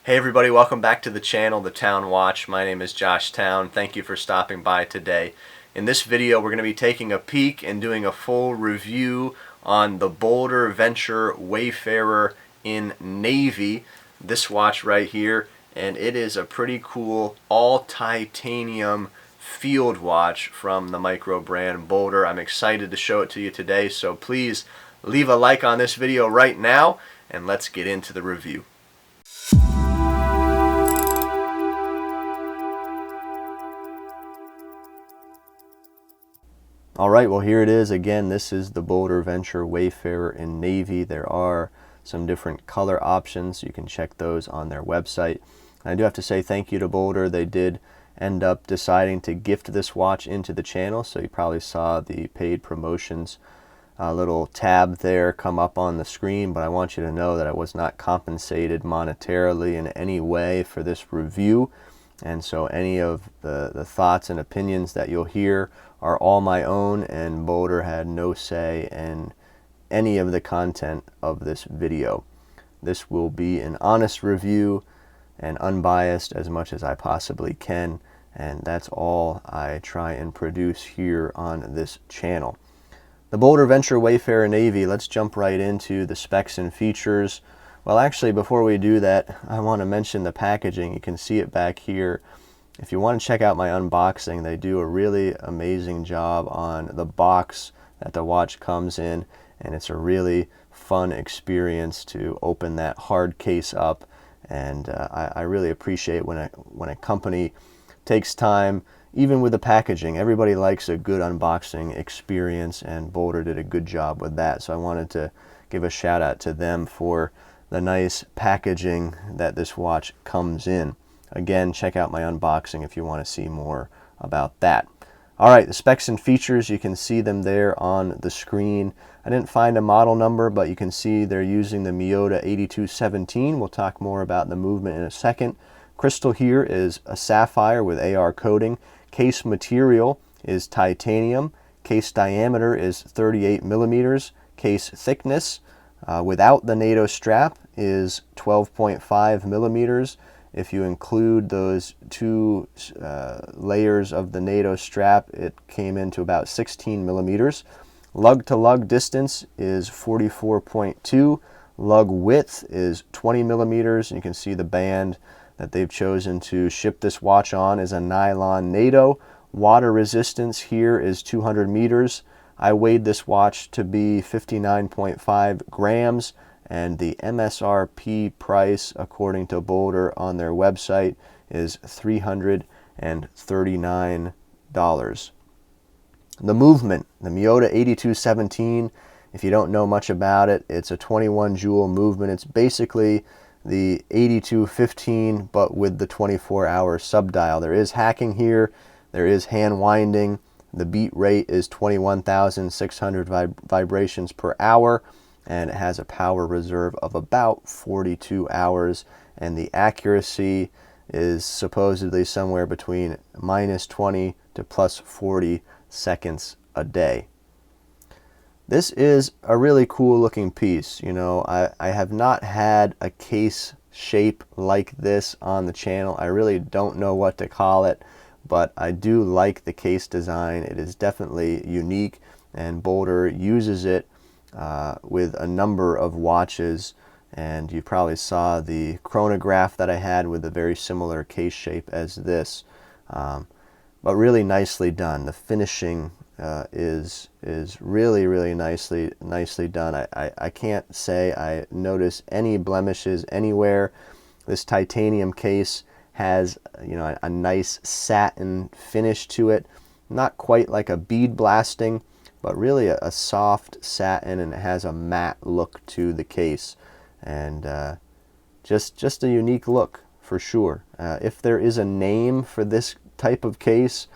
Hey everybody, welcome back to the channel, The Town Watch. My name is Josh Town. Thank you for stopping by today. In this video, we're going to be taking a peek and doing a full review on the Boldr Venture Wayfarer in Navy. This watch right here, and it is a pretty cool all titanium field watch from the micro brand Boldr. I'm excited to show it to you today, so please leave a like on this video right now, and let's get into the review. Alright, well here it is again. This is the Boldr Venture Wayfarer in Navy. There are some different color options. You can check those on their website. And I do have to say thank you to Boldr. They did end up deciding to gift this watch into the channel, so you probably saw the paid promotions little tab there come up on the screen, but I want you to know that I was not compensated monetarily in any way for this review. And so any of the thoughts and opinions that you'll hear are all my own, and Boldr had no say in any of the content of this video. This will be an honest review and unbiased as much as I possibly can, and that's all I try and produce here on this channel. The Boldr Venture Wayfarer Navy, let's jump right into the specs and features. Well, actually, before we do that, I want to mention the packaging. You can see it back here. If you want to check out my unboxing, they do a really amazing job on the box that the watch comes in, and it's a really fun experience to open that hard case up. And I really appreciate when a company takes time, even with the packaging. Everybody likes a good unboxing experience, and Boldr did a good job with that. So I wanted to give a shout out to them for the nice packaging that this watch comes in. Again, check out my unboxing if you want to see more about that. Alright, the specs and features, you can see them there on the screen. I didn't find a model number, but you can see they're using the Miyota 8217. We'll talk more about the movement in a second. Crystal here is a sapphire with AR coating. Case material is titanium. Case diameter is 38 millimeters. Case thickness without the NATO strap is 12.5 millimeters. If you include those two layers of the NATO strap, it came into about 16 millimeters. Lug to lug distance is 44.2. Lug width is 20 millimeters. And you can see the band that they've chosen to ship this watch on is a nylon NATO. Water resistance here is 200 meters. I weighed this watch to be 59.5 grams, and the MSRP price, according to Boldr on their website, is $339. The movement, the Miyota 8217, if you don't know much about it, it's a 21 joule movement. It's basically the 8215, but with the 24-hour subdial. There is hacking here. There is hand winding. The beat rate is 21,600 vibrations per hour, and it has a power reserve of about 42 hours, and the accuracy is supposedly somewhere between -20 to +40 seconds a day. This is a really cool looking piece. You know, I have not had a case shape like this on the channel. I really don't know what to call it, but I do like the case design. It is definitely unique, and Boldr uses it with a number of watches, and you probably saw the chronograph that I had with a very similar case shape as this, but really nicely done. The finishing is really nicely done. I can't say I notice any blemishes anywhere. This titanium case has, you know, a nice satin finish to it, not quite like a bead blasting, but really a soft satin, and it has a matte look to the case, and just a unique look for sure. If there is a name for this type of case,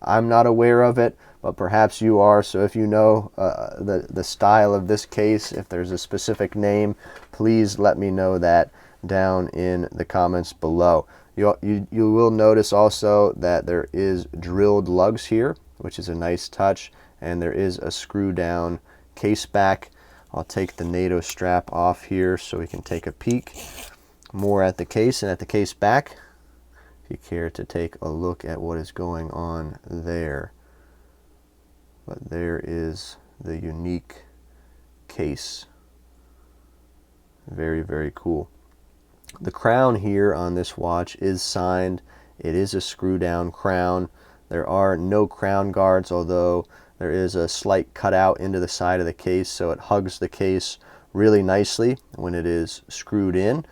I'm not aware of it, but perhaps you are. So if you know the style of this case, if there's a specific name, please let me know that down in the comments below. You will notice also that there is drilled lugs here, which is a nice touch, and there is a screw down case back. I'll take the NATO strap off here so we can take a peek. more at the case and at the case back, if you care to take a look at what is going on there. But there is the unique case. Very, very cool. The crown here on this watch is signed. It is a screw down crown. There are no crown guards, although there is a slight cutout into the side of the case, so it hugs the case really nicely when it is screwed in.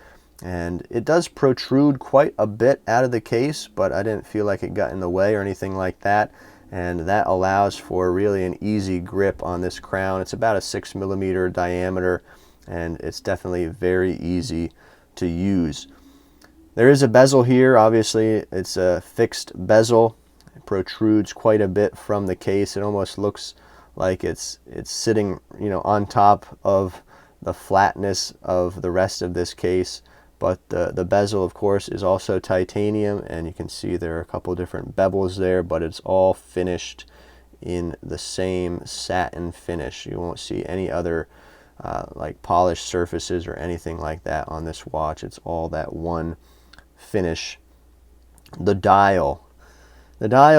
And it does protrude quite a bit out of the case, but I didn't feel like it got in the way or anything like that. And that allows for really an easy grip on this crown. It's about a 6mm diameter, and it's definitely very easy to use. There is a bezel here. Obviously, it's a fixed bezel. It protrudes quite a bit from the case. It almost looks like it's sitting, on top of the flatness of the rest of this case. But the bezel, of course, is also titanium, and you can see there are a couple different bevels there, but it's all finished in the same satin finish. You won't see any other like polished surfaces or anything like that on this watch. It's all that one finish. The dial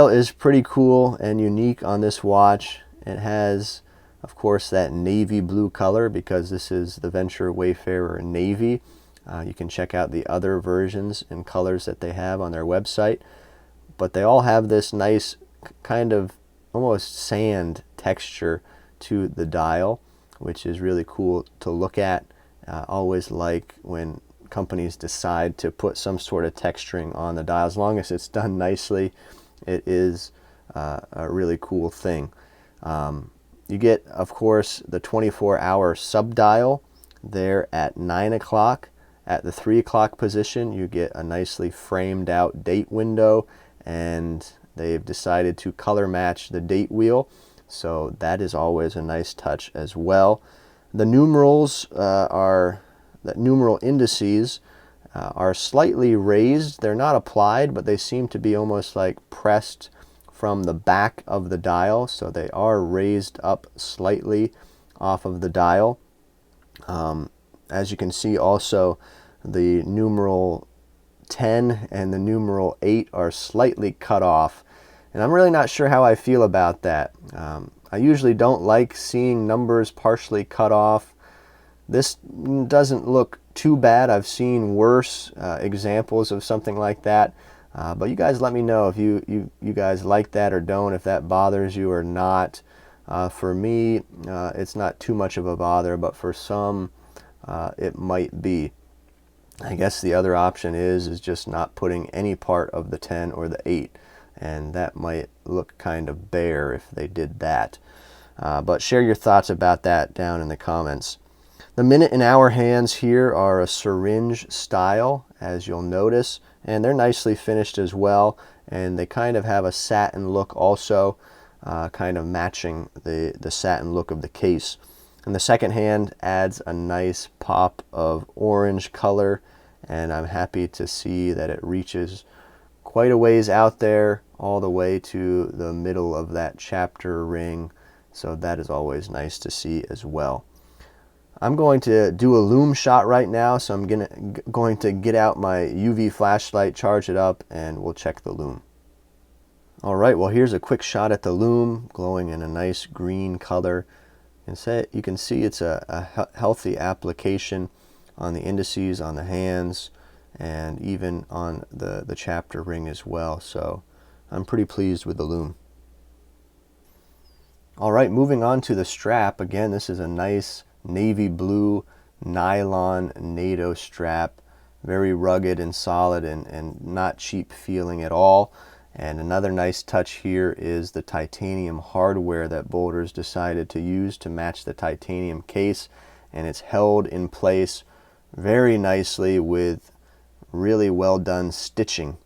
is pretty cool and unique on this watch. It has, of course, that navy blue color because this is the Venture Wayfarer Navy. You can check out the other versions and colors that they have on their website, but they all have this nice kind of almost sand texture to the dial, which is really cool to look at. Always like when companies decide to put some sort of texturing on the dial. As long as it's done nicely, it is a really cool thing. You get, of course, the 24-hour sub-dial there at 9 o'clock. At the 3 o'clock position, you get a nicely framed out date window, and they've decided to color match the date wheel. So that is always a nice touch as well. The numerals the numeral indices are slightly raised. They're not applied, but they seem to be almost like pressed from the back of the dial. So they are raised up slightly off of the dial. As you can see also, the numeral 10 and the numeral 8 are slightly cut off. And I'm really not sure how I feel about that. I usually don't like seeing numbers partially cut off. This doesn't look too bad. I've seen worse examples of something like that. But you guys let me know if you guys like that or don't, if that bothers you or not. For me, it's not too much of a bother, but for some, it might be. I guess the other option is just not putting any part of the 10 or the 8, and that might look kind of bare if they did that. But share your thoughts about that down in the comments. The minute and hour hands here are a syringe style, as you'll notice, and they're nicely finished as well, and they kind of have a satin look also, kind of matching the satin look of the case. And the second hand adds a nice pop of orange color, and I'm happy to see that it reaches quite a ways out there, all the way to the middle of that chapter ring. So that is always nice to see as well. I'm going to do a Lume shot right now, so I'm going to get out my UV flashlight, charge it up, and we'll check the Lume. All right, well, here's a quick shot at the Lume, glowing in a nice green color. You can see it's a healthy application on the indices, on the hands, and even on the chapter ring as well. So I'm pretty pleased with the Lume. All right, moving on to the strap. Again, this is a nice navy blue nylon NATO strap. Very rugged and solid and not cheap feeling at all. And another nice touch here is the titanium hardware that Boldr's decided to use to match the titanium case. And it's held in place very nicely with really well done stitching,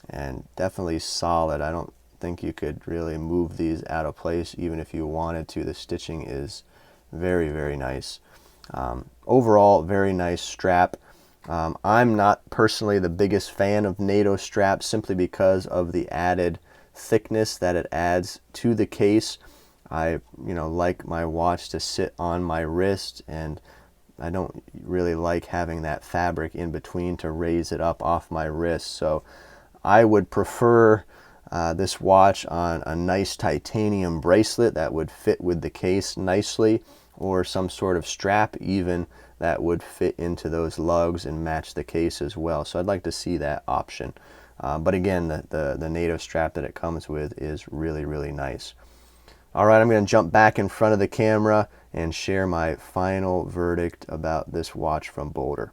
and definitely solid. I don't think you could really move these out of place even if you wanted to. The stitching is very, very nice. Overall, very nice strap. I'm not personally the biggest fan of NATO straps simply because of the added thickness that it adds to the case. I like my watch to sit on my wrist, and I don't really like having that fabric in between to raise it up off my wrist. So I would prefer this watch on a nice titanium bracelet that would fit with the case nicely, or some sort of strap even that would fit into those lugs and match the case as well. So I'd like to see that option. But again, the NATO strap that it comes with is really, really nice. All right, I'm going to jump back in front of the camera and share my final verdict about this watch from Boldr.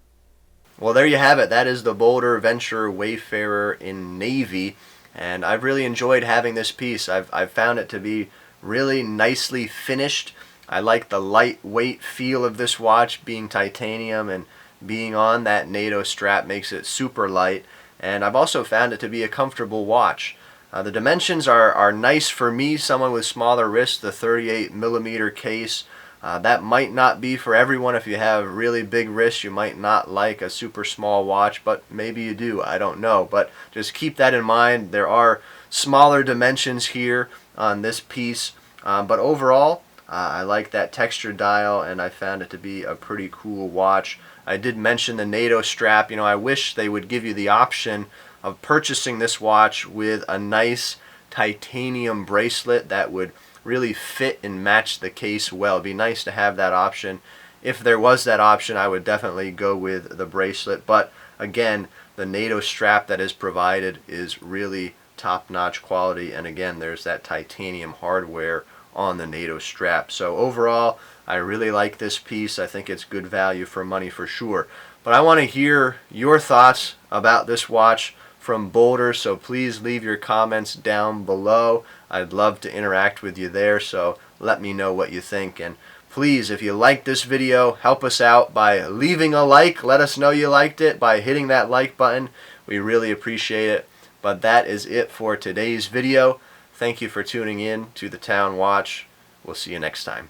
Well, there you have it. That is the Boldr Venture Wayfarer in Navy, and I've really enjoyed having this piece. I've found it to be really nicely finished. I like the lightweight feel of this watch, being titanium and being on that NATO strap makes it super light. And I've also found it to be a comfortable watch. The dimensions are nice for me, someone with smaller wrists. The 38mm case, that might not be for everyone. If you have really big wrists, you might not like a super small watch, but maybe you do, I don't know. But just keep that in mind. There are smaller dimensions here on this piece, but overall, I like that texture dial, and I found it to be a pretty cool watch. I did mention the NATO strap. I wish they would give you the option of purchasing this watch with a nice titanium bracelet that would really fit and match the case well. It'd be nice to have that option. If there was that option, I would definitely go with the bracelet. But again, the NATO strap that is provided is really top-notch quality, and again, there's that titanium hardware on the NATO strap. So overall, I really like this piece. I think it's good value for money for sure. But I want to hear your thoughts about this watch from Boldr, so please leave your comments down below. I'd love to interact with you there, so let me know what you think. And please, if you liked this video, help us out by leaving a like. Let us know you liked it by hitting that like button. We really appreciate it. But that is it for today's video. Thank you for tuning in to the Town Watch. We'll see you next time.